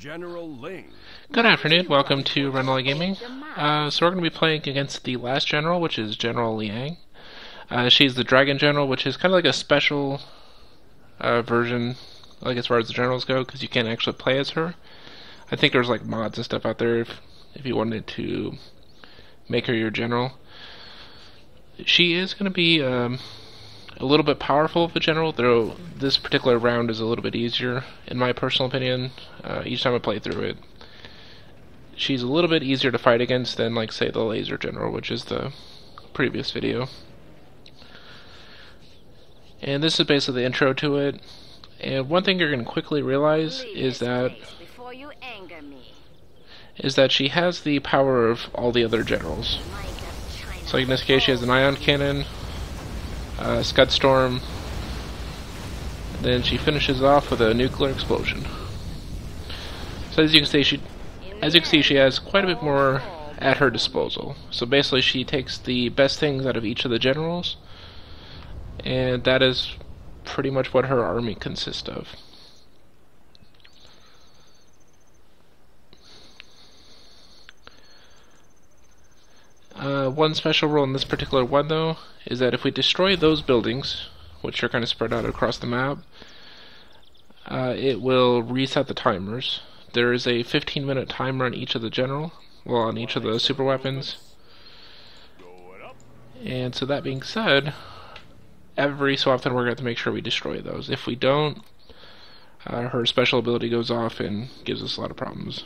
General Ling. Good afternoon, welcome to Rundlii Gaming. So we're going to be playing against the last general, which is General Liang. She's the Dragon General, which is kind of like a special version, like as far as the generals go, because you can't actually play as her. I think there's like mods and stuff out there if you wanted to make her your general. She is going to be a little bit powerful of a general, though this particular round is a little bit easier, in my personal opinion. Each time I play through it, she's a little bit easier to fight against than, like, say, the Laser General, which is the previous video. And this is basically the intro to it. And one thing you're going to quickly realize is that she has the power of all the other generals. So in this case, she has an ion cannon, Scud Storm, and then she finishes off with a nuclear explosion. So as you can see, she has quite a bit more at her disposal. So basically, she takes the best things out of each of the generals, and that is pretty much what her army consists of. One special rule in this particular one, though, is that if we destroy those buildings, which are kind of spread out across the map, it will reset the timers. There is a 15-minute timer on each of the on each of the super weapons. And so that being said, every so often we're going to have to make sure we destroy those. If we don't, her special ability goes off and gives us a lot of problems.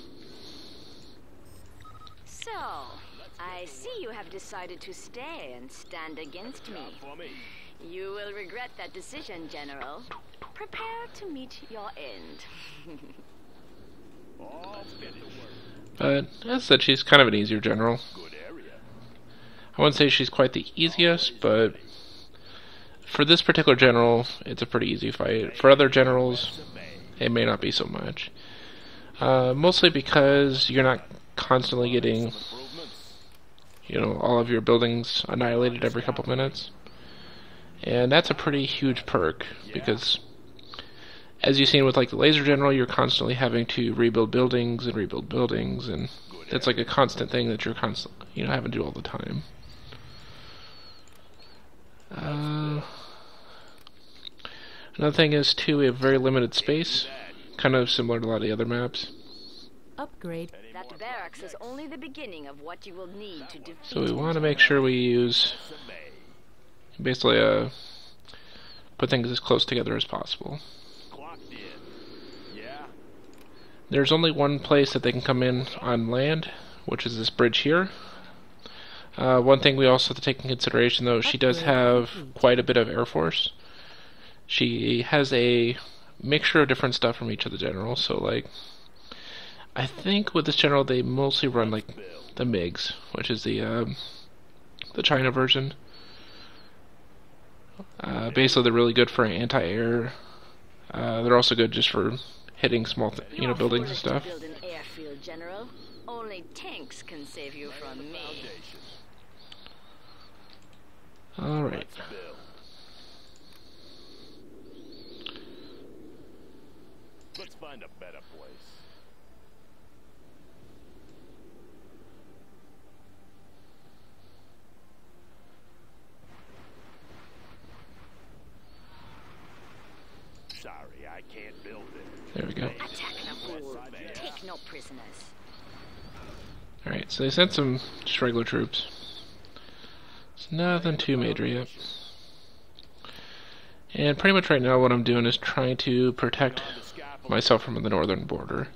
I see you have decided to stay and stand against me. You will regret that decision, General. Prepare to meet your end. But, as I said, she's kind of an easier general. I wouldn't say she's quite the easiest, but for this particular general, it's a pretty easy fight. For other generals, it may not be so much. Mostly because you're not constantly getting, all of your buildings annihilated every couple minutes. And that's a pretty huge perk, because as you've seen with like the Laser General, you're constantly having to rebuild buildings, and it's like a constant thing that you're constantly, having to do all the time. Another thing is, too, we have very limited space, kind of similar to a lot of the other maps. Upgrade. That barracks is only the beginning of what you will need to defeat. So we want to make sure we use, basically, put things as close together as possible. There's only one place that they can come in on land, which is this bridge here. One thing we also have to take into consideration, though, she does have quite a bit of Air Force. She has a mixture of different stuff from each of the generals, so, like, I think with this general they mostly run, like, the MiGs, which is the China version. Basically, they're really good for anti-air. They're also good just for hitting small, buildings and stuff. Build an airfield, General. Only tanks can save you from me. All right. Let's find a better place. Sorry, I can't build it. There we go. Attack the fool. Take no prisoners. Alright, so they sent some just regular troops. It's nothing too major yet. And pretty much right now what I'm doing is trying to protect myself from the northern border.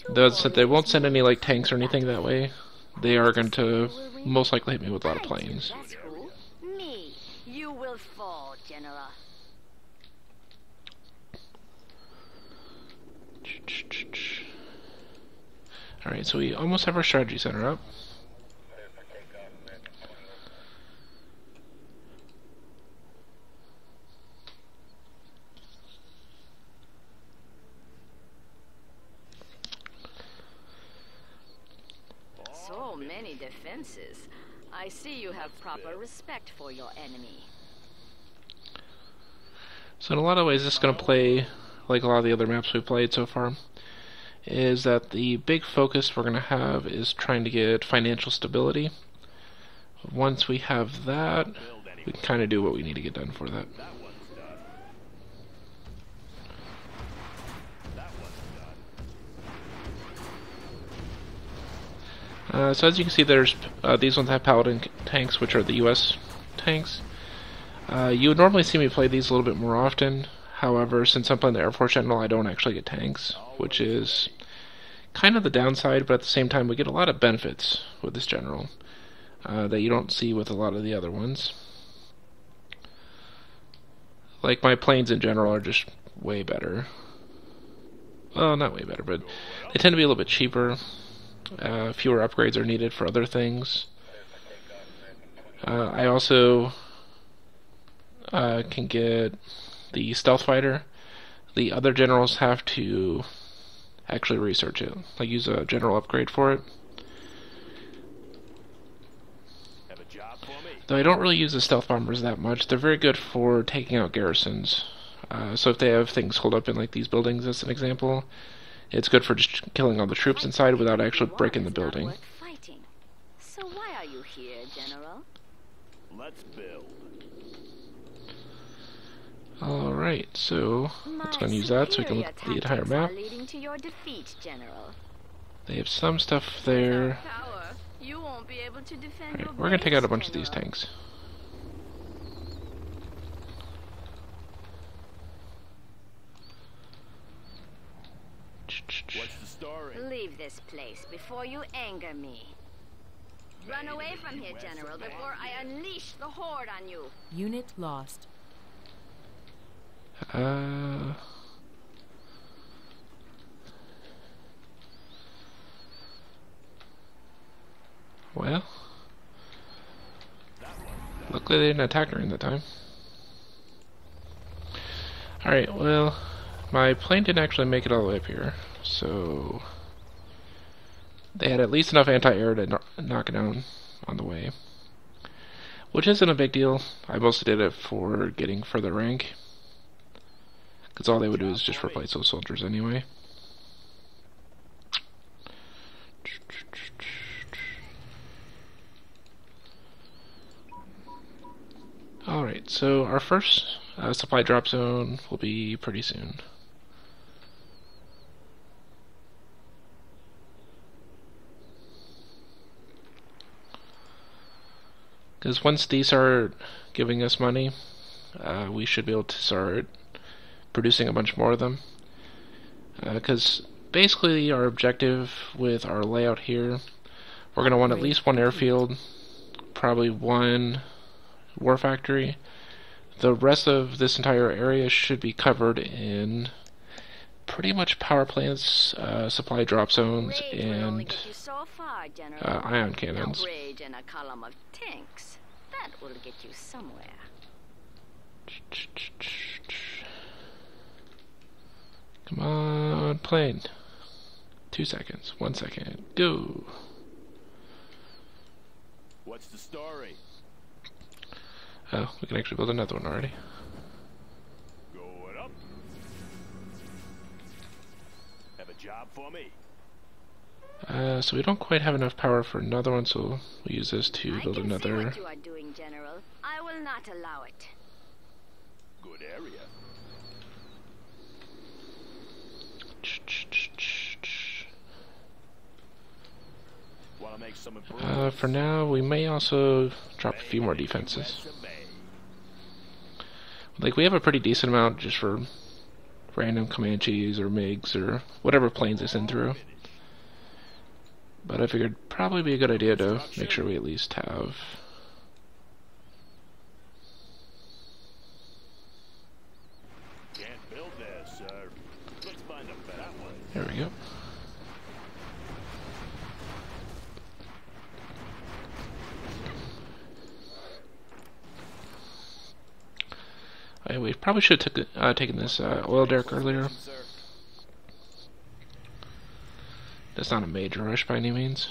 Though they won't send any like tanks or anything that way, they are going to most likely hit me with a lot of planes. Me. You will fall, General. Alright, so we almost have our strategy center up. So many defenses. I see you have proper respect for your enemy. So in a lot of ways, this is going to play like a lot of the other maps we've played so far. is that the big focus we're going to have is trying to get financial stability. Once we have that, we can kind of do what we need to get done for that. So as you can see, there's these ones have Paladin tanks, which are the US tanks. You would normally see me play these a little bit more often. However, since I'm playing the Air Force General, I don't actually get tanks, which is kind of the downside, but at the same time we get a lot of benefits with this General that you don't see with a lot of the other ones. Like, my planes in general are just way better. Well, not way better, but they tend to be a little bit cheaper. Fewer upgrades are needed for other things. I also can get the stealth fighter. The other generals have to actually research it. I use a general upgrade for it. Though I don't really use the stealth bombers that much, they're very good for taking out garrisons. So if they have things holed up in like these buildings as an example, it's good for just killing all the troops inside without actually breaking the building. So why are you here, General? Let's build. Alright, so let's go and use that so we can look at the entire map. They have some stuff there. Alright, we're going to take out a bunch of these tanks. What's the story? Leave this place before you anger me. Run away from here, General, before I unleash the horde on you. Unit lost. Well, luckily they didn't attack during that time. Alright, well, my plane didn't actually make it all the way up here, so they had at least enough anti-air to knock it down on the way. Which isn't a big deal. I mostly did it for getting further rank, because all they would do is just replace those soldiers anyway. Alright, so our first supply drop zone will be pretty soon. Because once these start giving us money, we should be able to start producing a bunch more of them. Because basically our objective with our layout here, we're going to want at least one airfield, probably one war factory. The rest of this entire area should be covered in pretty much power plants, supply drop zones, and ion cannons. Rage in a column of tanks. That will get you somewhere. Come on, plane. 2 seconds. 1 second. Go. What's the story? Oh, we can actually build another one already. Going up. Have a job for me. So we don't quite have enough power for another one, so we'll use this to build another. I can see what you are doing, General. I will not allow it. Good area. Wanna make some improvements? For now, we may also drop a few more defenses. Like, we have a pretty decent amount just for random Comanches or MiGs or whatever planes they send through. But I figured it'd probably be a good idea to make sure we at least have... Can't build there, sir. Let's find a better one. There we go. We probably should have taken this oil derrick earlier. That's not a major rush by any means.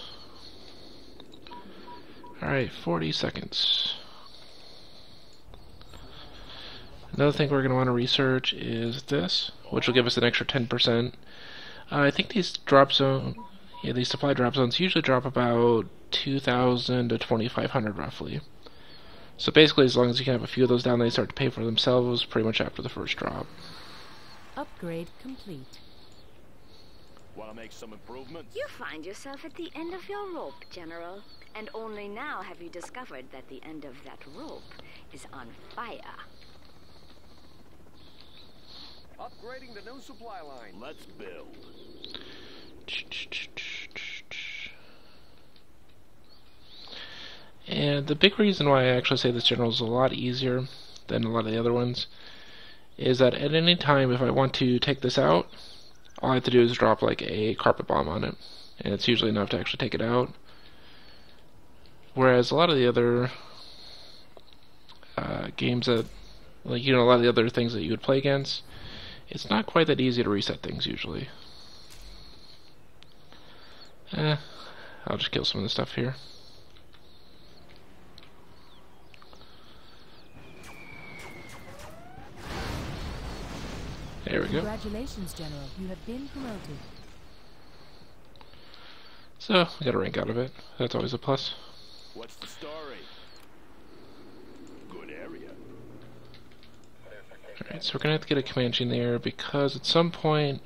Alright, 40 seconds. Another thing we're going to want to research is this, which will give us an extra 10% I think these these supply drop zones usually drop about 2,000 to 2,500 roughly. So basically, as long as you can have a few of those down, they start to pay for themselves pretty much after the first drop. Upgrade complete. Want to make some improvements? You find yourself at the end of your rope, General. And only now have you discovered that the end of that rope is on fire. Upgrading the new supply line. Let's build. And the big reason why I actually say this general is a lot easier than a lot of the other ones is that at any time, if I want to take this out, all I have to do is drop like a carpet bomb on it, and it's usually enough to actually take it out. Whereas a lot of the other games that, like, a lot of the other things that you would play against, it's not quite that easy to reset things usually. I'll just kill some of the stuff here. There we go. Congratulations, General. You have been promoted. So, we got a rank out of it. That's always a plus. What's the story? Good area. Alright, so we're going to have to get a Comanche in the air because at some point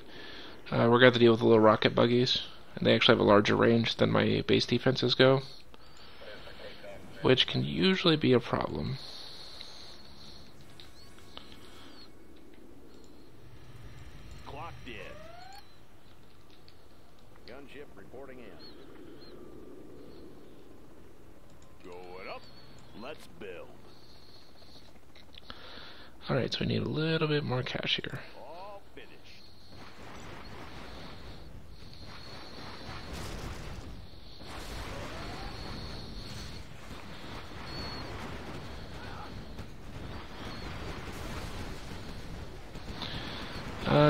we're going to have to deal with the little rocket buggies. And they actually have a larger range than my base defenses go, which can usually be a problem. Clocked in. Gunship reporting in. Going up. Let's build. Alright, so we need a little bit more cash here. All finished.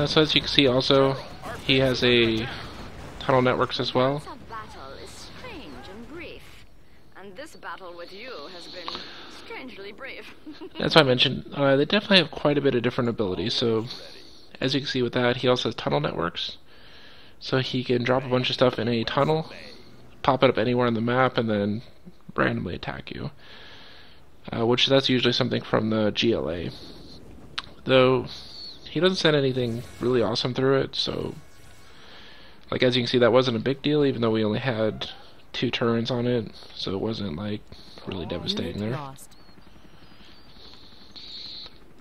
So as you can see also, he has a tunnel networks as well. Our battle is strange and brief. And this battle with you has been strangely brief. That's why I mentioned, they definitely have quite a bit of different abilities. So as you can see with that, he also has tunnel networks. So he can drop a bunch of stuff in a tunnel, pop it up anywhere on the map, and then randomly attack you. Which that's usually something from the GLA. Though he doesn't send anything really awesome through it, so like as you can see, that wasn't a big deal, even though we only had 2 turns on it, so it wasn't like really devastating there. Lost.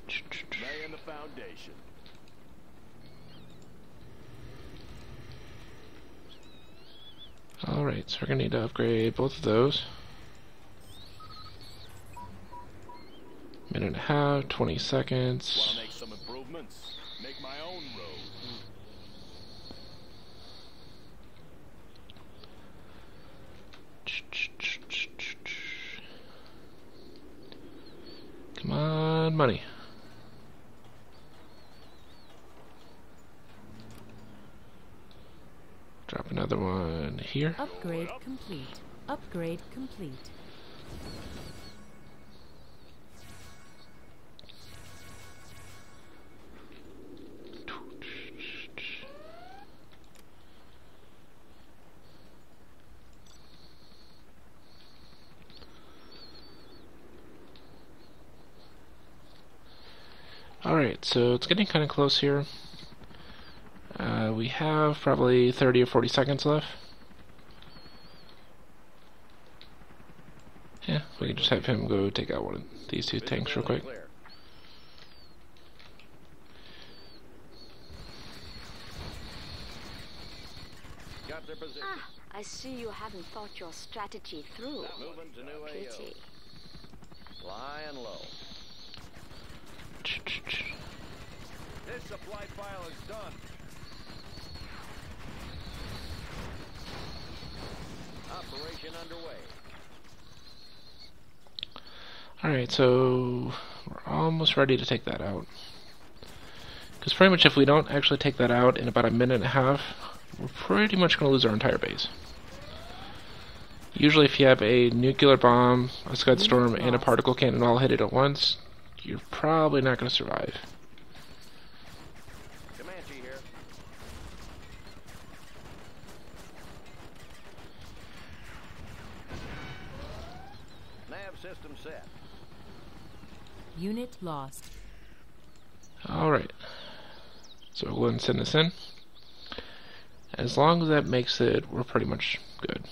Laying the foundation. Alright, so we're gonna need to upgrade both of those. Minute and a half, 20 seconds. Want to make some improvements? Make my own road. Come on, money. Drop another one here. Upgrade complete. Upgrade complete. Alright, so it's getting kind of close here. We have probably 30 or 40 seconds left. Yeah, we can just have him go take out one of these 2 tanks real quick. Got their position. Ah, I see you haven't thought your strategy through. Moving to new AO. Pity. Flying low. This supply file is done. Operation underway. Alright, so we're almost ready to take that out. Because pretty much if we don't actually take that out in about a minute and a half, we're pretty much going to lose our entire base. Usually if you have a nuclear bomb, a scud storm, and a particle cannon all hit it at once, you're probably not going to survive. Comanche here. system set. Unit lost. Alright. So we'll go ahead and send this in. As long as that makes it, we're pretty much good.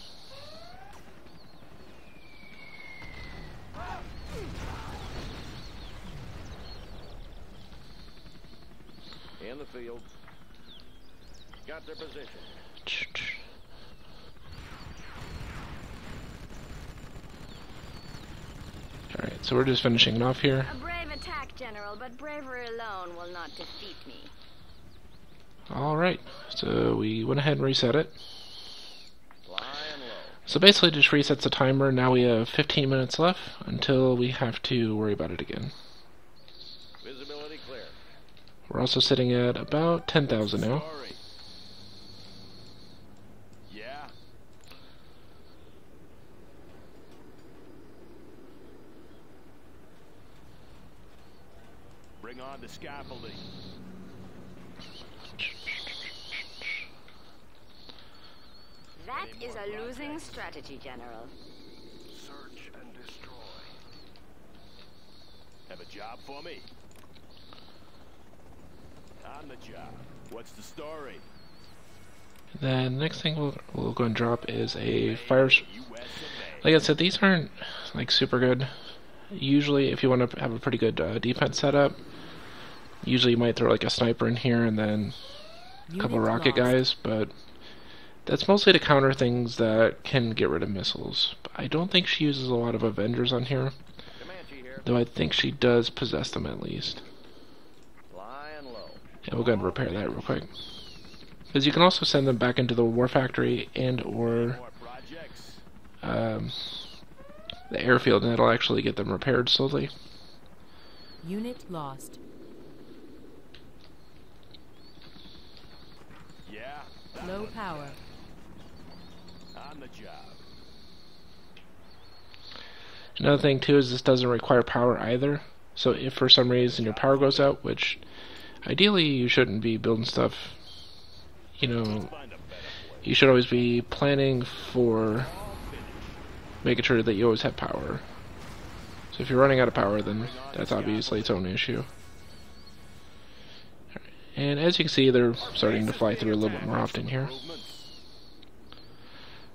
In the field. Got their position. Alright, so we're just finishing it off here. A brave attack, General, but bravery alone will not defeat me. Alright, so we went ahead and reset it. Lying low. So basically just resets the timer. Now we have 15 minutes left until we have to worry about it again. Visibility clear. We're also sitting at about 10,000 now. Sorry. Yeah. Bring on the scaffolding. That is a losing strategy, General. Search and destroy. Have a job for me? On the job. What's the story? Then next thing we'll go and drop is a fire. Like I said, these aren't like super good. Usually, if you want to have a pretty good defense setup, usually you might throw like a sniper in here and then a couple Unit rocket lost. guys, but that's mostly to counter things that can get rid of missiles. But I don't think she uses a lot of Avengers on here, Comanche here. though I think she does possess them at least. Lying low. And we'll go ahead and repair that real quick. Because you can also send them back into the war factory and or More projects? the airfield, and it'll actually get them repaired slowly. Unit lost. Yeah. Low power. On the job. Another thing too is this doesn't require power either. So if for some reason your power goes out, which ideally you shouldn't be building stuff, you know, Find a better place. you should always be planning for making sure that you always have power. So if you're running out of power, then that's obviously its own issue. Alright, and as you can see, they're starting to fly through a little bit more often here.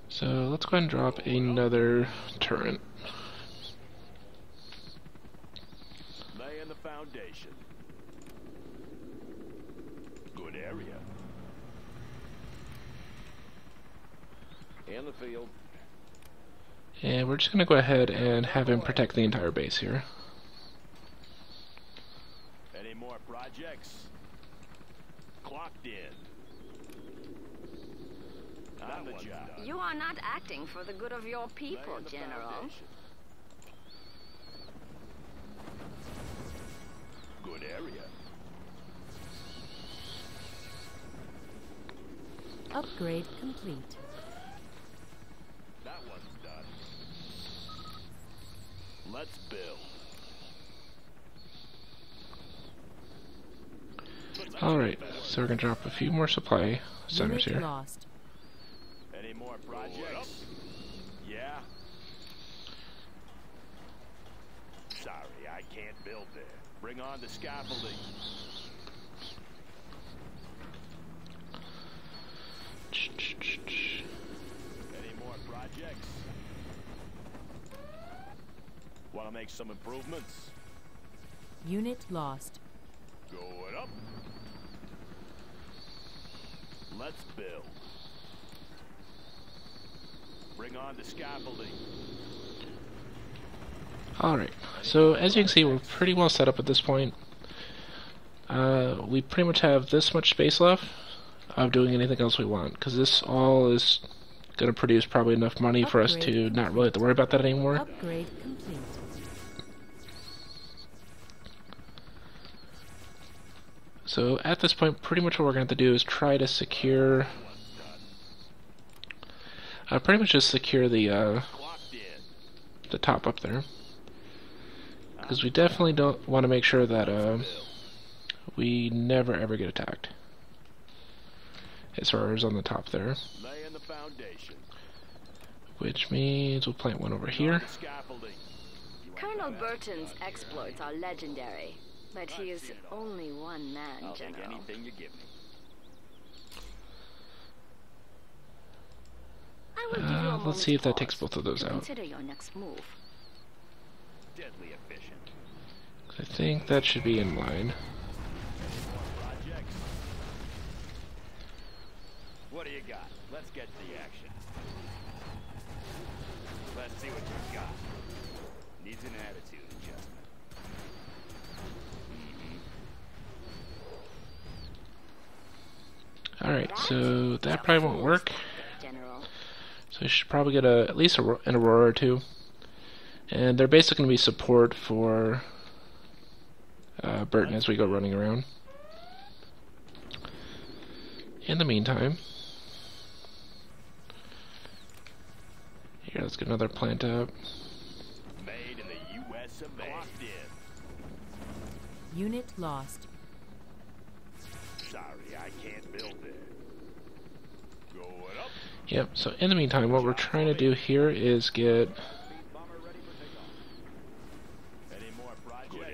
So let's go ahead and drop another turret. Laying the foundation. Good area. In the field. And we're just going to go ahead and have him protect the entire base here. Any more projects? Clocked in. On the job. You are not acting for the good of your people, Laying the General. foundation. Good area. Upgrade complete. That one's done. Let's build. Alright, so we're going to drop a few more supply centers Unit here. lost. Any more projects? Yeah. Sorry, I can't build there. Bring on the scaffolding. Any more projects? Want to make some improvements? Unit lost. Going up. Let's build. Bring on the scaffolding. Alright, so as you can see, we're pretty well set up at this point. We pretty much have this much space left of doing anything else we want, because this all is going to produce probably enough money for us to not really have to worry about that anymore. Upgrade complete. So at this point, pretty much what we're going to have to do is try to secure, pretty much just secure the Clocked in. the top up there, because we definitely don't want to make sure that we never ever get attacked. As far as on the top there, Laying the foundation. which means we'll plant one over Bring on here. the scaffolding. Colonel Burton's exploits are legendary, but he is only one man, I'll take General. anything you give me. I will give you a Let's see if that moment's takes pause both of those to out. Consider your next move. Deadly efficient. I think that should be in line. Projects. What do you got? Let's get to the action. Let's see what you got. Needs an attitude adjustment. Alright, so that probably won't work. General. So we should probably get at least an Aurora or two. And they're basically going to be support for Burton as we go running around. In the meantime, here, let's get another plant up. Made in the U.S. of A. Locked in. Unit lost. Sorry, I can't build there. Going up. Yep, so in the meantime, what we're trying to do here is get Any more projects? Good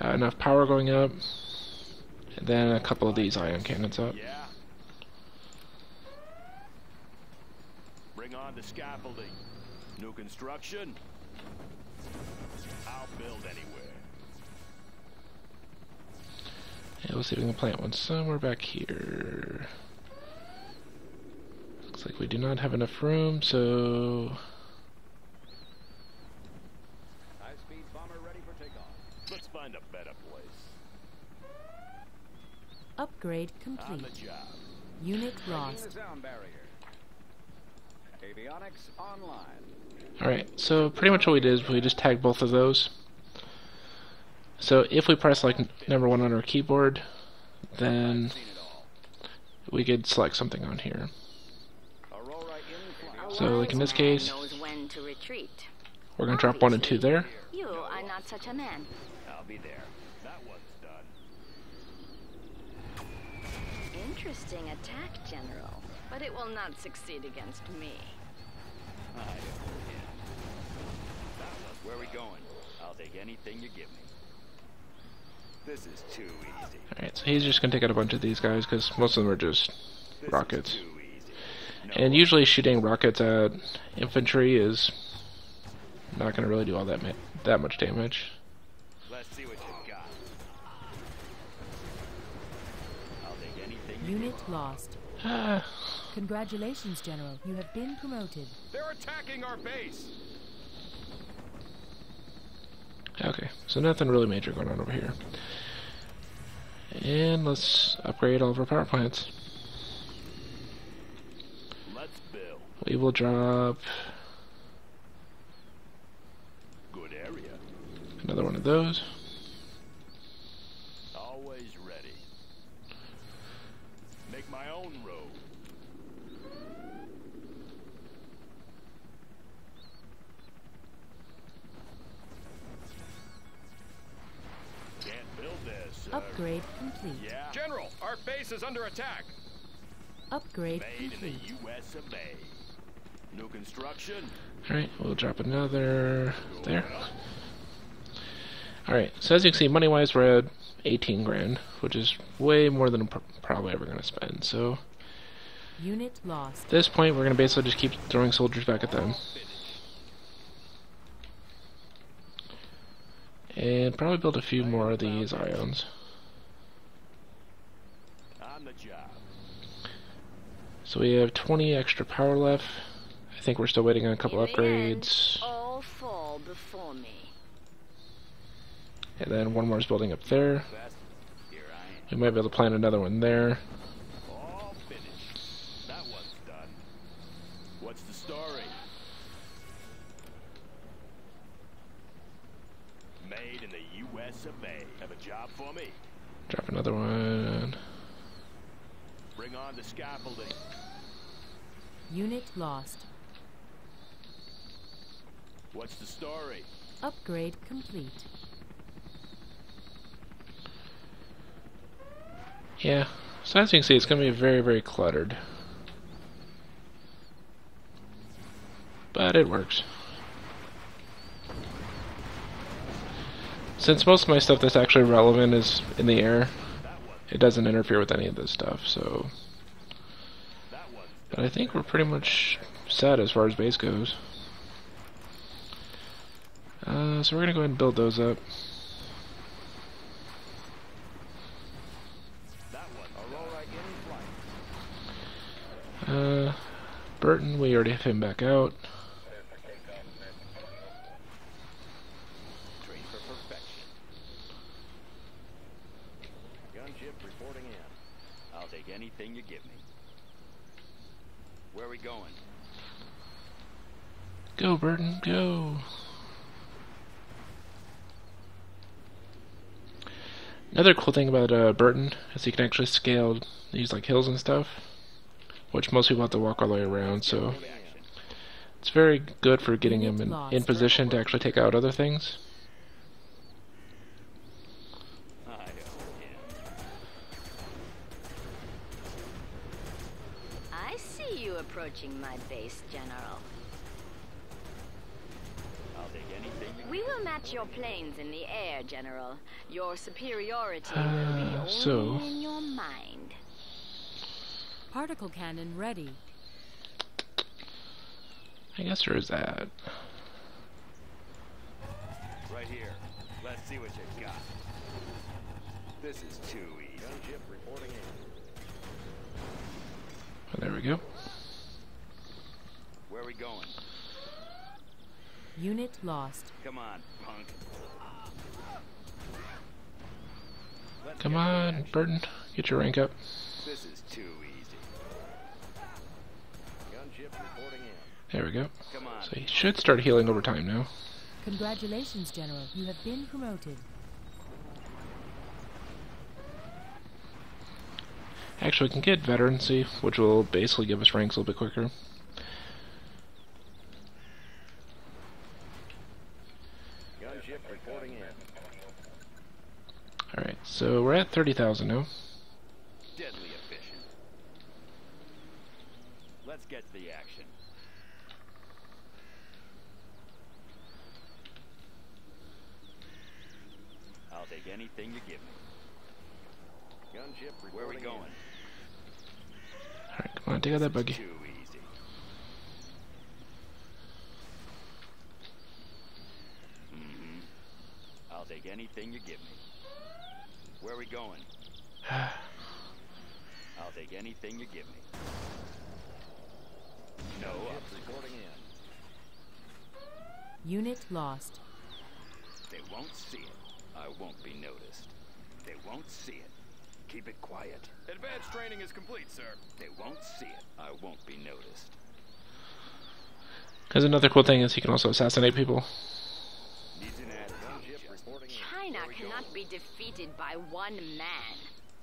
area. enough power going up, and then a couple of these ion cannons up. Yeah. Bring on the scaffolding. New construction. I'll build anywhere. Yeah, we'll see if we can plant one somewhere back here. Looks like we do not have enough room, so High-speed bomber ready for takeoff. Let's find a better place. Upgrade On the complete. job. Unit Breaking lost. the sound barrier. Avionics online. alright, so pretty much what we did is we just tagged both of those. So if we press like number 1 on our keyboard, then Seen it all. we could select something on here. Aurora in flight. A So, like in wise this man case, knows when to retreat. we're going to drop 1 and 2 there. You are not such a man. I'll be there. That one's done. Interesting attack, General, but it will not succeed against me. I don't win. That one. Where we going? I'll take anything you give me. This is too easy. Alright, so he's just going to take out a bunch of these guys, because most of them are just This rockets. is too easy. No, And usually shooting rockets at infantry is not going to really do all that much damage. let's see what you got. I'll take anything you Unit lost. Ah, Congratulations, General. You have been promoted. They're attacking our base. okay, so nothing really major going on over here. And let's upgrade all of our power plants. Let's build. We will drop Good area. another one of those. Always ready. Make my own road. Can't build this. Upgrade complete. Yeah. General, our base is under attack. Upgrade Made in the complete. U.S. of A. New construction. Alright, we'll drop another there. Alright, so as you can see, money-wise, we're at 18 grand, which is way more than I'm probably ever going to spend. So Unit lost. at this point, we're going to basically just keep throwing soldiers back at them. And probably build a few more of these ions. On the job. So we have 20 extra power left. I think we're still waiting on a couple In the end, upgrades. all fall before me. And then one more is building up there. Best. Here I am. We might be able to plant another one there. All finished. That one's done. What's the story? Made in the U.S. of A. Have a job for me? Drop another one. Bring on the scaffolding. Unit lost. What's the story? Upgrade complete. Yeah, so as you can see, it's going to be very, very cluttered. But it works. Since most of my stuff that's actually relevant is in the air, it doesn't interfere with any of this stuff, so... But I think we're pretty much set as far as base goes. So we're gonna go ahead and build those up. Burton, we already have him back out. Train for perfection. Gunship reporting in. I'll take anything you give me. Where are we going? Go, Burton, go! Another cool thing about Burton is he can actually scale these like hills and stuff, which most people have to walk all the way around, so it's very good for getting him in position to actually take out other things. I see you approaching my base, General. I'll take anything you We will match your planes in the air, General. Your superiority will be only so- in your mind. Particle cannon ready. I guess there is that. right here. Let's see what you got. This is too easy. Gunship reporting in. Oh, there we go. Where are we going? Unit lost. Come on, punk. Let's Come get to the on, action. Burton, get your rank up. This is too easy. Gunship reporting in. There we go. Come on. So he should start healing over time now. Congratulations, General. You have been promoted. Actually, we can get veterancy, which will basically give us ranks a little bit quicker. Gunship reporting in. Alright, so we're at 30,000 now. Deadly efficient. Let's get to the action. I'll take anything you give me. Gunship reporting. Where are we going? Alright, come on, take out that buggy. Too easy. I'll take anything you give me. Where are we going? I'll take anything you give me. No ups. Reporting in. Unit lost. They won't see it. I won't be noticed. They won't see it. Keep it quiet. Advanced training is complete, sir. They won't see it. I won't be noticed. Because another cool thing is he can also assassinate people. Needs an attitude. Reporting in. China cannot be defeated by one man.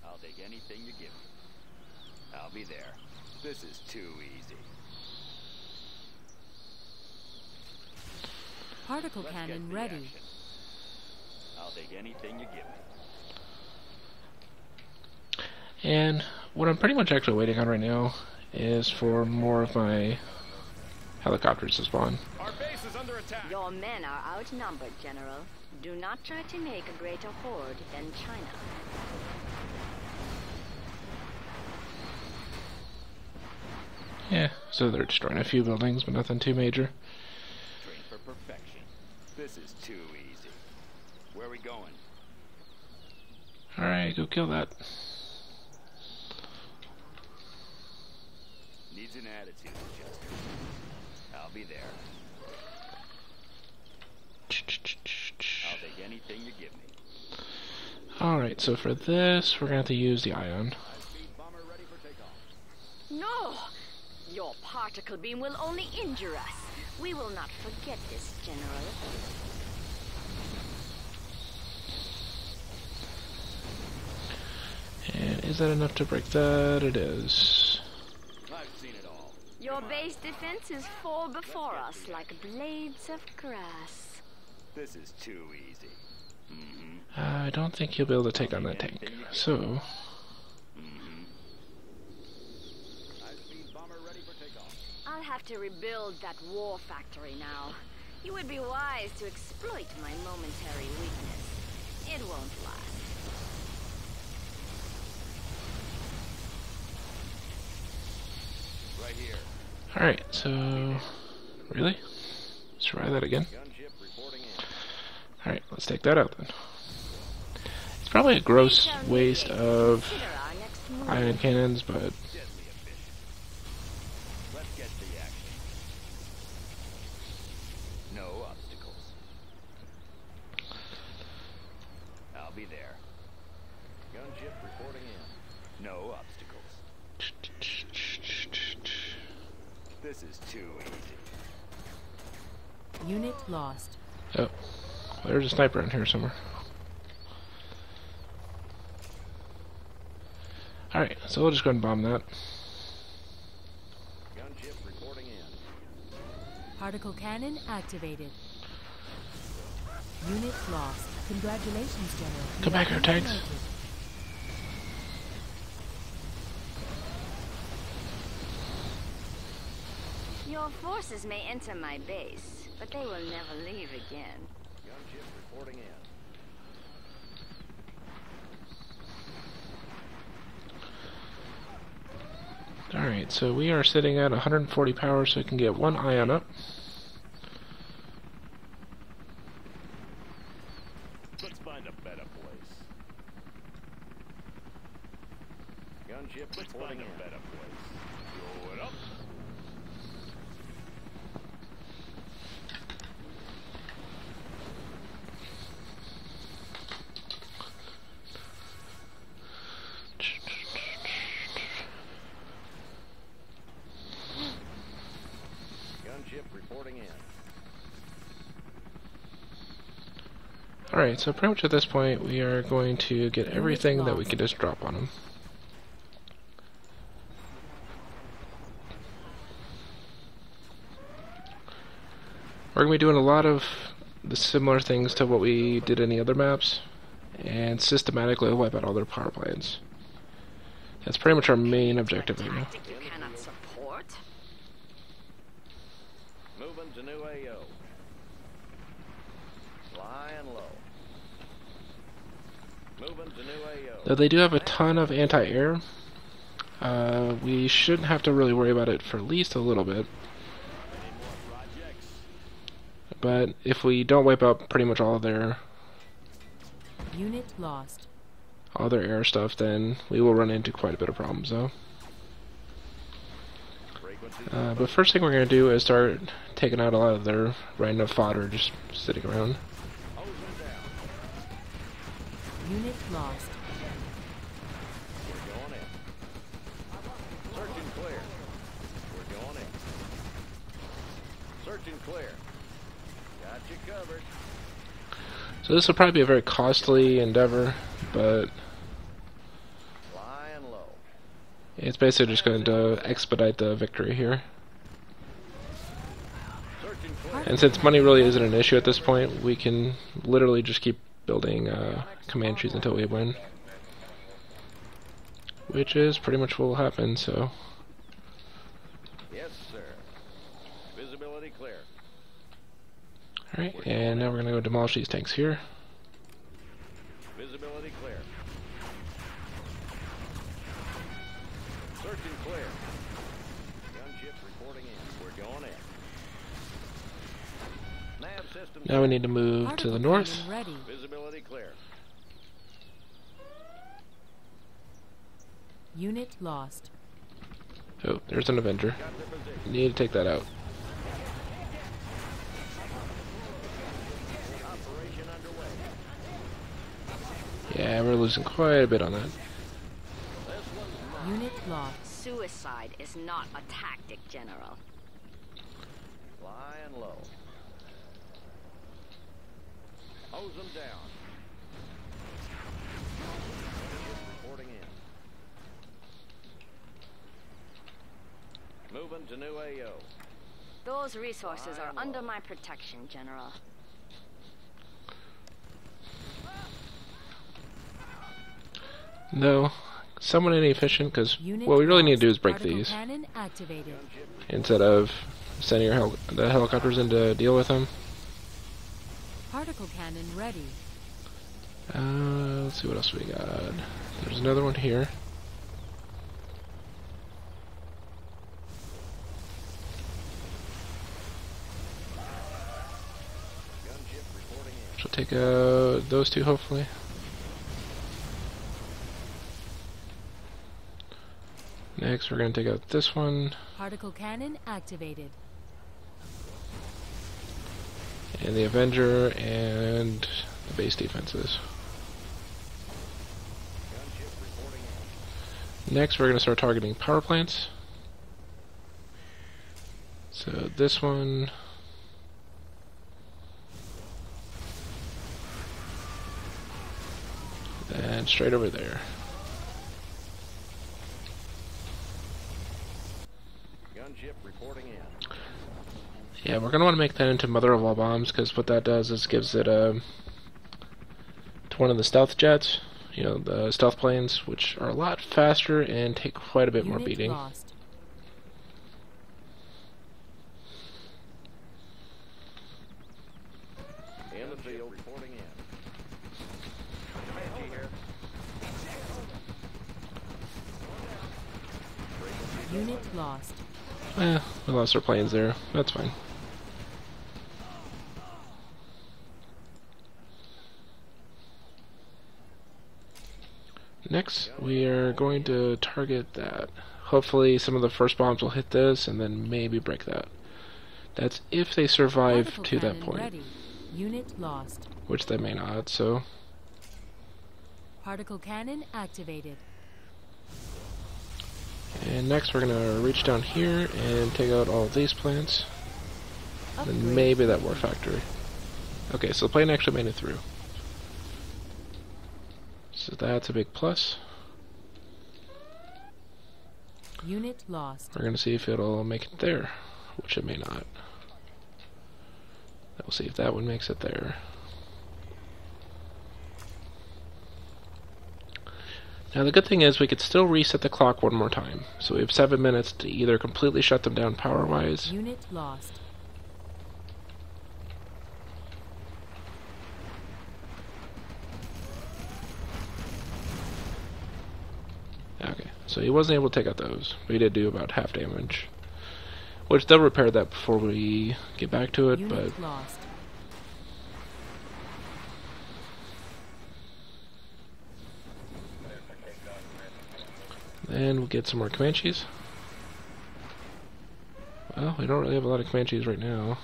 I'll take anything you give me. I'll be there. This is too easy. Particle Let's cannon get to the ready. action. I'll take anything you give me. And what I'm pretty much actually waiting on right now is for more of my helicopters to spawn. Our base is under attack. Your men are outnumbered, General. Do not try to make a greater horde than China. Yeah, so they're destroying a few buildings, but nothing too major. Train for perfection. This is too easy. Where are we going? Alright, go kill that. Needs an attitude adjuster. I'll be there. I'll take anything you give me. Alright, so for this, we're going to have to use the ion. High-speed bomber ready for takeoff. No! Your particle beam will only injure us. We will not forget this, General. And is that enough to break that? It is. I've seen it all. Your base defenses fall before us like blades of grass. This is too easy. I don't think he'll be able to take on that tank. So, High-speed bomber ready for takeoff. I'll have to rebuild that war factory now. You would be wise to exploit my momentary weakness. It won't last. Right here. Alright, so... Really? Let's try that again. Gunship reporting in. Alright, let's take that out then. It's probably a gross waste of Consider our next move. ion cannons, but Deadly efficient. Let's get to the action. No obstacles. I'll be there. Gunship reporting in. No obstacles. This is too easy. Unit lost. oh, there's a sniper in here somewhere. Alright, so we'll just go and bomb that. Gunship reporting in. Particle cannon activated. Unit lost. Congratulations, General. You Come back have here, been tanks. promoted. Your forces may enter my base, but they will never leave again. Gunship reporting in. Alright, so we are sitting at 140 power, so we can get one ion up. Let's find a better place. Gunship reporting in. Better place. Blow it up. Gunship reporting in. Alright, so pretty much at this point we are going to get everything that we can just drop on them. We're going to be doing a lot of the similar things to what we did in the other maps, and systematically wipe out all their power plants. That's pretty much our main objective right now. Tactic you cannot support. Moving to new AO. Flying low. Moving to new AO. Though they do have a ton of anti-air, we shouldn't have to really worry about it for at least a little bit. Any more projects? But if we don't wipe out pretty much all their Unit lost. air stuff, then we will run into quite a bit of problems though. Frequency. But first thing we're going to do is start taking out a lot of their random fodder just sitting around. Hose them down. Unit lost. We're going in. Search and clear. We're going in. Search and clear. Got you covered. So this will probably be a very costly endeavor, but Flying low. it's basically just going to expedite the victory here. Search and clear. And since money really isn't an issue at this point, we can literally just keep building Comanches until we win. Which is pretty much what will happen, so... Yes, sir. Visibility clear. Alright, and now we're going to go demolish these tanks here. Visibility clear. Search and clear. Gunship reporting in. We're going in. Nav system. Now we need to move to Particle the north. cannon ready. Visibility clear. Unit lost. Oh, there's an Avenger. Got the position. Need to take that out. Operation underway. Yeah, we're losing quite a bit on that. This one's mine. Unit lost. Suicide is not a tactic, General. Flying low. Hose them down. Gunship reporting in. Moving to new AO. Those resources are under my protection, General. No, somewhat inefficient, because Unit what we really need lost. to do is break Particle these, cannon activated. instead of sending the helicopters in to deal with them. Particle cannon ready. Let's see what else we got. There's another one here. She'll take out those two, hopefully. Next, we're going to take out this one. Particle cannon activated. And the Avenger and the base defenses. Next, we're going to start targeting power plants. So this one. And straight over there. Gunship reporting in. Yeah, we're going to want to make that into mother of all bombs, because what that does is gives it to one of the stealth jets, you know, the stealth planes, which are a lot faster and take quite a bit more beating. Lost. In the field reporting in. Unit lost. We lost our planes there. That's fine. Next, we are going to target that. Hopefully some of the first bombs will hit this and then maybe break that. That's if they survive Particle to that cannon point. ready. Unit lost. Which they may not, so... Particle cannon activated. And next we're going to reach down here and take out all of these plants. Upgrade. And maybe that war factory. Okay, so the plane actually made it through. So that's a big plus. Unit lost. We're going to see if it'll make it there, which it may not. We'll see if that one makes it there. Now the good thing is we could still reset the clock one more time. So we have 7 minutes to either completely shut them down power-wise. Unit lost. Okay, so he wasn't able to take out those, but he did do about half damage. Which they'll repair that before we get back to it, Unit but... lost. Then we'll get some more Comanches. Well, we don't really have a lot of Comanches right now.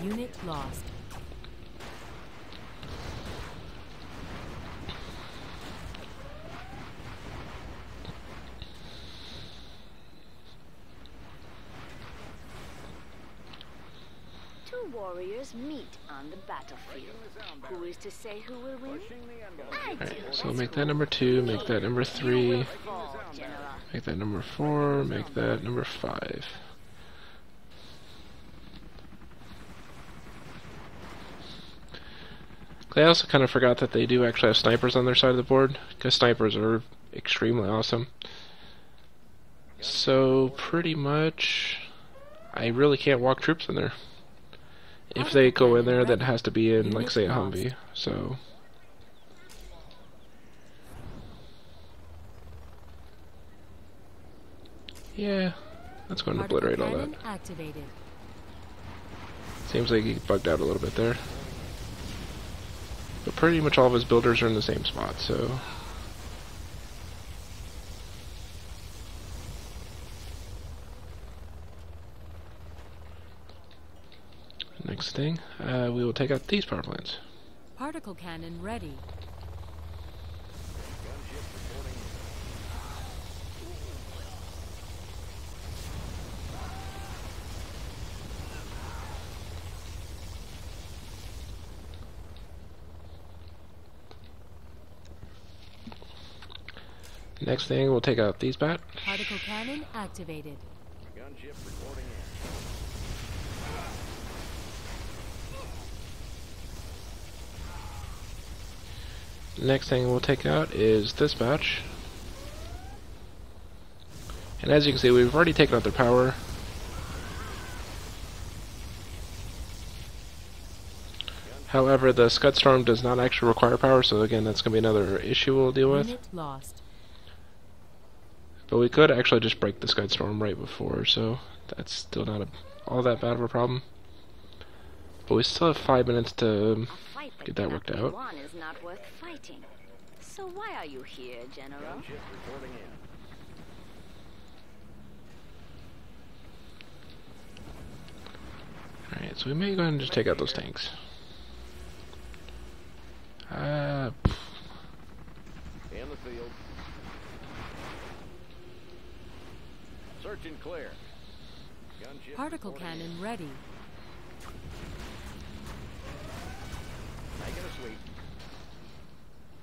Unit lost. Two warriors meet on the battlefield. Who is to say who will win? I do. Alright, so we'll make that number 2, make that number 3, Fall, General. make that number 4, make that number 5. I also kind of forgot that they do actually have snipers on their side of the board, because snipers are extremely awesome. So, pretty much, I really can't walk troops in there. If they go in there, then it has to be in, like, say, a Humvee, so... Yeah, let's go and obliterate all that. Activated. Seems like he bugged out a little bit there. But pretty much all of his builders are in the same spot, so... Next thing, we will take out these power plants. Particle cannon ready. Next thing, we'll take out these bat. Particle cannon activated. Gunship reporting in. Next thing we'll take out is this batch. And as you can see, we've already taken out their power. However, the Scud Storm does not actually require power, so again, that's going to be another issue we'll deal with. Unit lost. But we could actually just break the Scud Storm right before, so that's still not all that bad of a problem. But we still have 5 minutes to get that worked out. One is not worth fighting. So why are you here, General? Gunship reporting in. Alright, so we may go ahead and just take out those tanks. In the field. Search and clear. Gunship Particle reporting cannon ready. Making a sweep.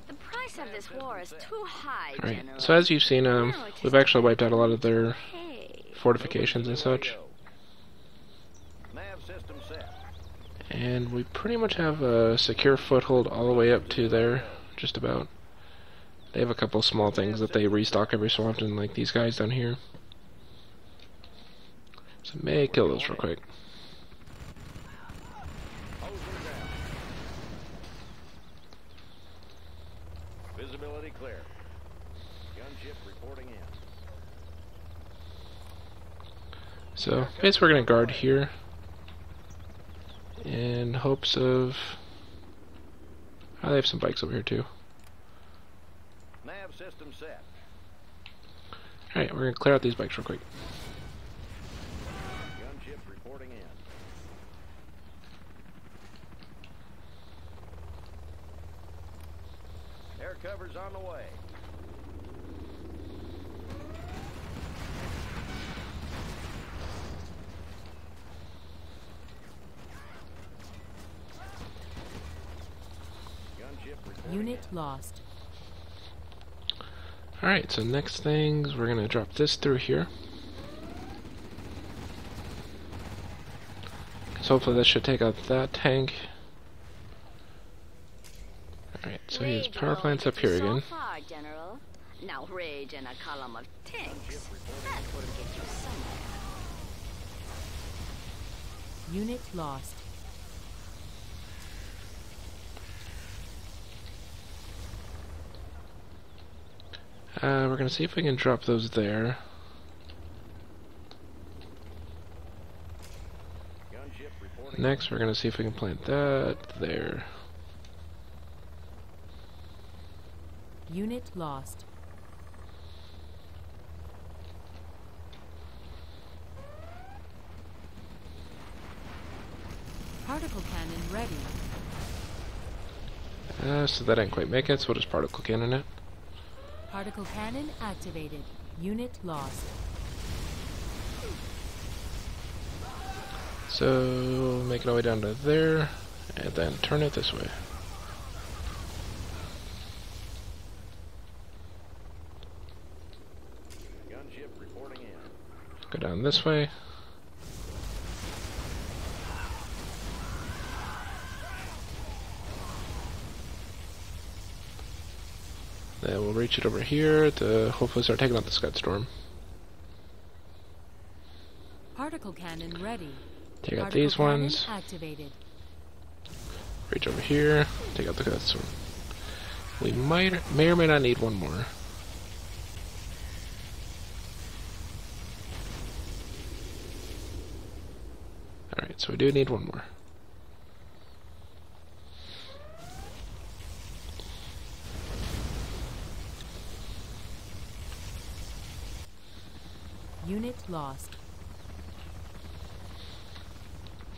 The price of this war is too high, Alright, General. so as you've seen, we've actually wiped out a lot of their Hey. fortifications and such. Nav system set. And we pretty much have a secure foothold all the way up to there, just about. They have a couple small things that they restock every so often, like these guys down here. So may kill those real quick. Hose them down. Visibility clear. Gunship reporting in. So basically we're going to guard here in hopes of... Oh, they have some bikes over here too. Nav system set. Alright, we're going to clear out these bikes real quick. Gunship reporting in. Air cover's on the way. Gunship reporting Unit lost. Alright, so next things, we're going to drop this through here. So hopefully this should take out that tank. Alright, so he has power plants up here again. So far, General. Now rage in a column of tanks. That will get you somewhere. Unit lost. We're going to see if we can drop those there. Gunship reporting. Next, we're going to see if we can plant that there. Unit lost. Particle cannon ready. So that didn't quite make it, so we'll just particle cannon it. Particle cannon activated. Unit lost. So make it all the way down to there, and then turn it this way. Gunship reporting in. Go down this way. Then we'll reach it over here to hopefully start taking out the Scud Storm. Particle cannon ready. Take out Particle these cannon ones. activated. Reach over here. Take out the Scud Storm. We may or may not need one more. Alright, so we do need one more. Unit lost.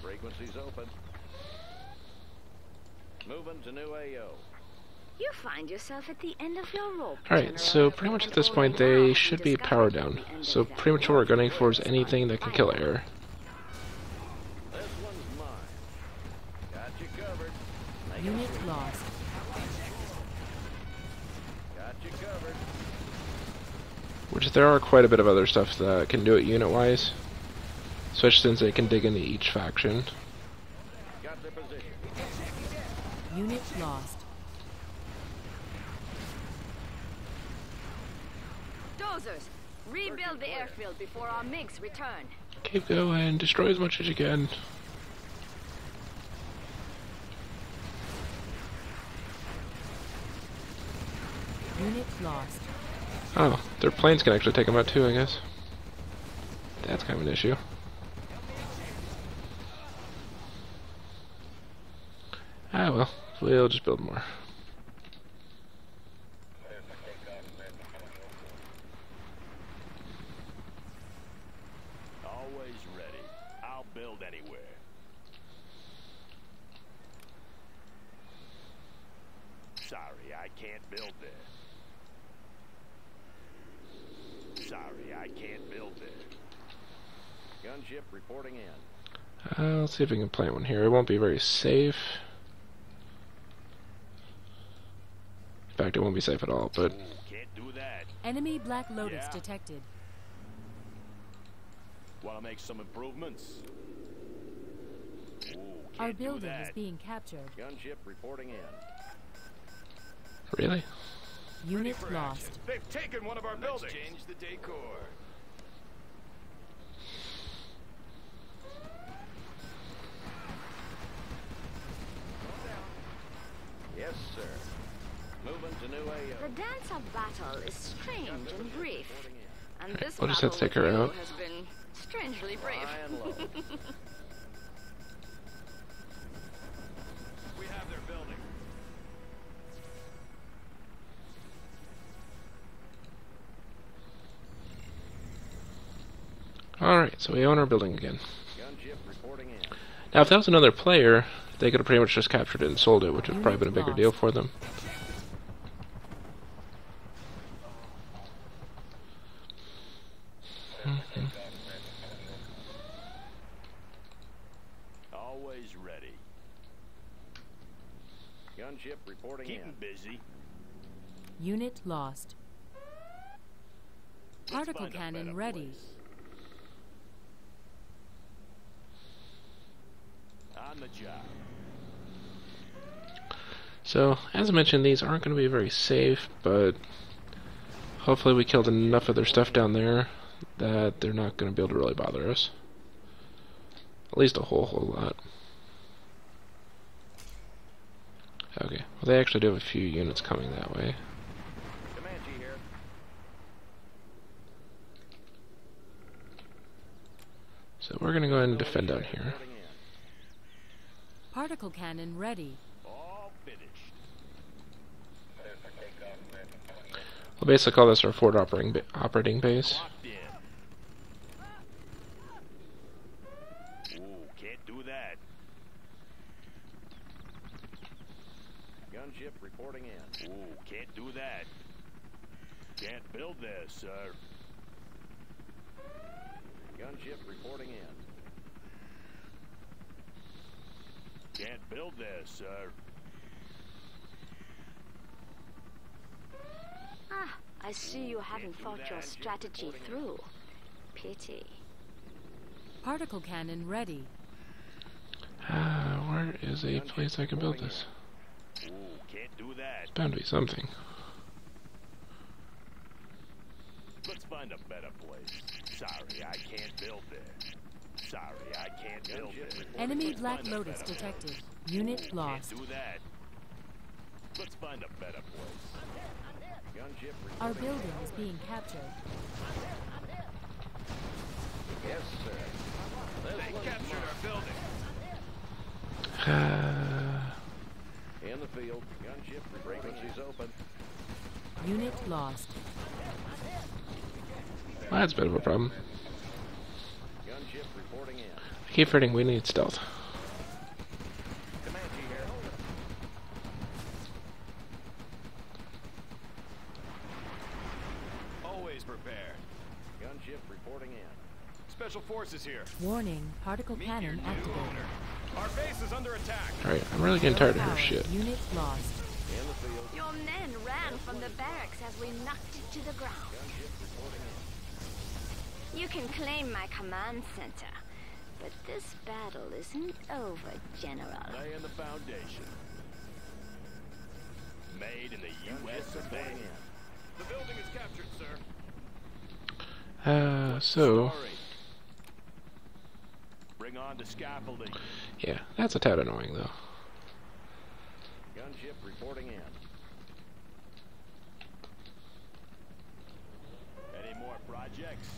Frequencies open. Moving to new AO. You find yourself at the end of your rope. Alright, so pretty much at this point they should be powered down. So pretty much what we're gunning for is anything that can kill air. This one's mine. Got you covered. Unit lost. Got you covered. Which there are quite a bit of other stuff that can do it unit-wise. Especially since they can dig into each faction. Got their position. Unit lost. Bulldozers, rebuild the airfield before our MiGs return. Keep going. Destroy as much as you can. Unit lost. Oh, their planes can actually take them out too, I guess. That's kind of an issue. Ah well, we'll just build more. Always ready. I'll build anywhere. Sorry, I can't build there. Sorry, I can't build there. Gunship reporting in. Let's see if we can plant one here. It won't be very safe. In fact, it won't be safe at all, but... Ooh, can't do that. Enemy Black Lotus Yeah. detected. Want to make some improvements? Ooh, can't Our do building that. is being captured. Gunship reporting in. Really? Unit lost. They've taken one of our buildings. Change the decor. Yes, sir. Moving to new AO. The dance of battle is strange and brief. And this We'll just battle have to take with her you out. has been strangely brief. High and low. We have their building. Alright, so we own our building again. Gunship reporting in. Now, if that was another player, they could have pretty much just captured it and sold it, which would have probably been a bigger deal for them. Always ready. Gunship reporting in. Keeping busy. Unit lost. Let's Particle find a cannon better ready. place. On the job. So, as I mentioned, these aren't going to be very safe, but hopefully we killed enough of their stuff down there that they're not going to be able to really bother us. At least a whole lot. Okay, well they actually do have a few units coming that way. Comanche here. So we're going to go ahead and defend down here. Reporting in. Particle cannon ready. All finished. We'll basically call this our forward operating base. Locked in. Ooh, can't do that. Gunship reporting in. Ooh, can't do that. Can't build this, sir. Gunship reporting in. Can't build this, sir. Ah, I see you haven't thought your strategy through. Pity. Particle cannon ready. Where is a place I can build this? Ooh, can't do that. There's bound to be something. Let's find a better place. Sorry, I can't build there. Sorry, I can't build there. Enemy Let's Black find a Lotus better detected. place. Unit Can't lost. do that. Let's find a better place. Gunship Our reporting. building is being captured. Yes, sir. They captured our building. In the field. Gunship frequencies open. Unit lost. Well, that's a bit of a problem. Gunship reporting in. I keep forgetting we need stealth. Comanche here. Always prepared. Gunship reporting in. Special forces here. Warning, particle cannon activated. Our base is under attack. Alright, I'm really getting tired of her Power. shit. Unit lost. In the field. Your men ran from the barracks as we knocked it to the ground. Gunship reporting in. You can claim my command center, but this battle isn't over, General. Laying the foundation. Made in the U.S. of A. The building is captured, sir. So Bring on the scaffolding. yeah, that's a tad annoying though. Gunship reporting in. Any more projects?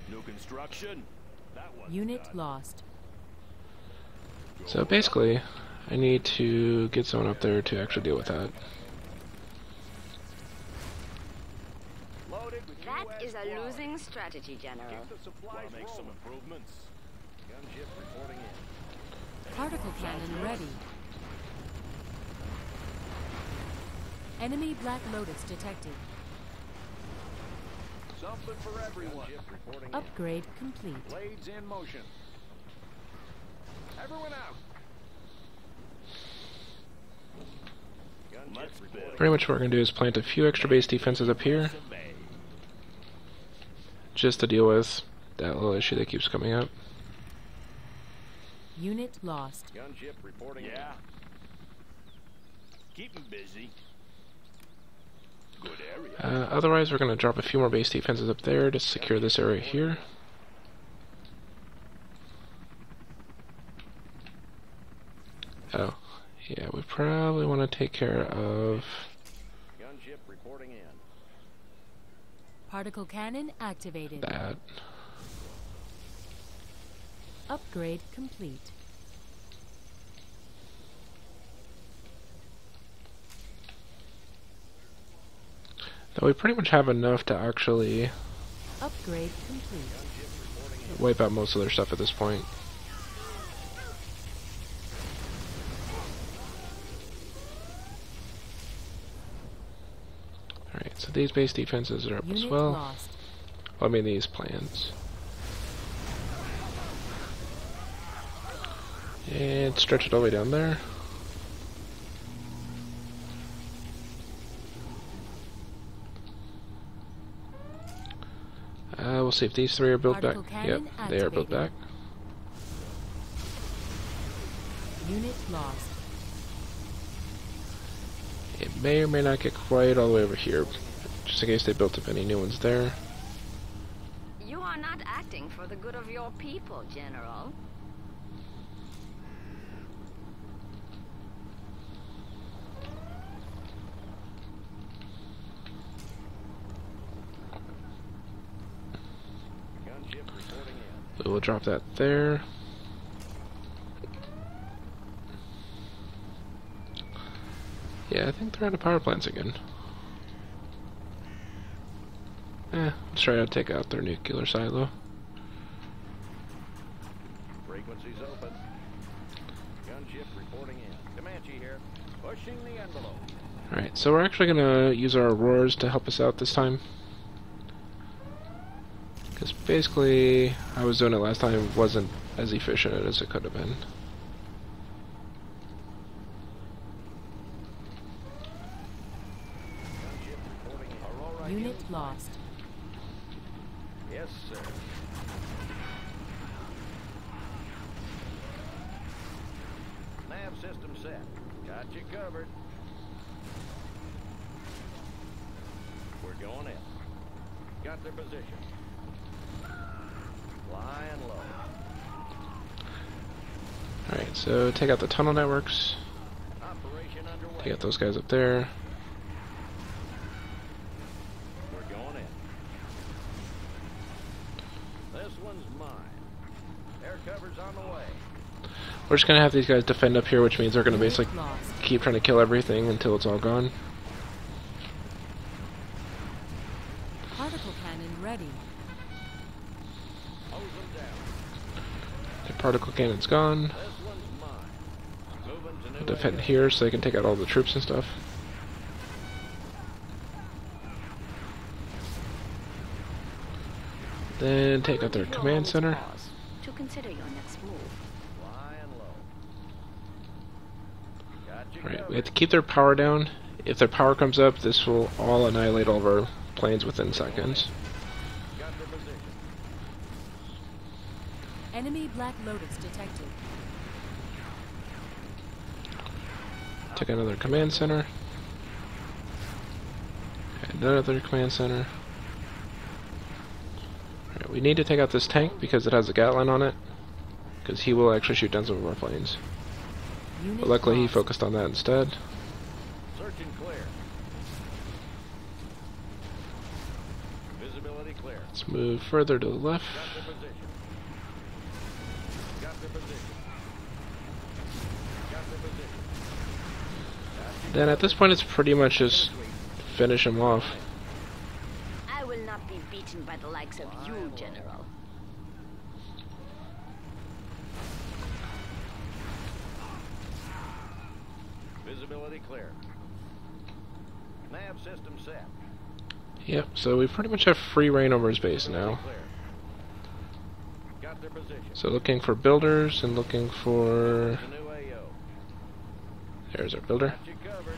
New construction? That one's Unit done. lost. So basically, I need to get someone up there to actually deal with that. Loaded with That US is a quality. losing strategy, General. Keep the supplies make some improvements. Gunship reporting in. Particle cannon ready. Enemy Black Lotus detected. Something for everyone. Gunship reporting Upgrade complete. in. Blades in motion. Everyone out. Let's build. Pretty much what we're going to do is plant a few extra base defenses up here, just to deal with that little issue that keeps coming up. Unit lost. Gunship reporting in. Yeah. Keep 'em busy. Good area. Otherwise, we're going to drop a few more base defenses up there to secure this area here. Oh, yeah, we probably want to take care of Gunship reporting in. Particle cannon activated. that. Upgrade complete. Now we pretty much have enough to actually Upgrade complete. wipe out most of their stuff at this point. Alright, so these base defenses are up as Unit well. lost. I mean these plans. And stretch it all the way down there. We'll see if these three are built back. Particle Yep, cannon they are built back. activated. Unit lost. It may or may not get quite all the way over here, just in case they built up any new ones there. You are not acting for the good of your people, General. Gunship reporting in. We will drop that there. Yeah, I think they're out of power plants again. Let's try to take out their nuclear silo. Frequencies open. Gunship reporting in. Comanche here. Pushing the envelope. Alright, so we're actually going to use our Auroras to help us out this time. Because basically, I was doing it last time, wasn't as efficient as it could have been. Gunship reporting in. Aurora Unit in. lost. Yes, sir. Nav system set. Got you covered. We're going in. Got their position. Flying low. Alright, so take out the tunnel networks. Operation underway. Take out those guys up there. We're going in. This one's mine. Air cover's on the way. We're just going to have these guys defend up here, which means they're going to Unit basically lost. keep trying to kill everything until it's all gone. Particle cannon ready. Hose them down. The particle cannon's gone. This one's mine. Moving to new We'll defend area. here so they can take out all the troops and stuff. Then take out their You will command always center. pause to consider your next move. Flying low. Got you Alright, we covered. have to keep their power down. If their power comes up, this will all annihilate all of our planes within seconds. Got their position. Enemy Black Lotus detected. Take another command center. And another command center. We need to take out this tank because it has a Gatling on it, because he will actually shoot down some of our planes. Unit But luckily he lost. focused on that instead. Search and clear. Visibility clear. Let's move further to the left. Got their position. Got their position. Got their position. Then at this point it's pretty much just finish him off. I will not be beaten by the likes of you, General. Visibility clear. Nav system set. Yep, so we pretty much have free reign over his base now. Clear. Got their position. So looking for builders and looking for... The new AO. There's our builder. Got you covered.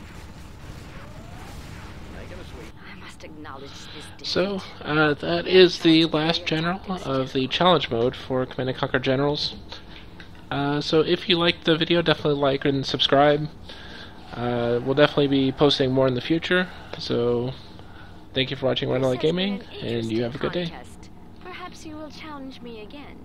Making a sweep. I must acknowledge this defeat. So, that is the last general of the challenge mode for Command & Conquer Generals. So if you liked the video, definitely like and subscribe. We'll definitely be posting more in the future, so thank you for watching Rundlii Gaming, and you have a good day. Perhaps you will challenge me again.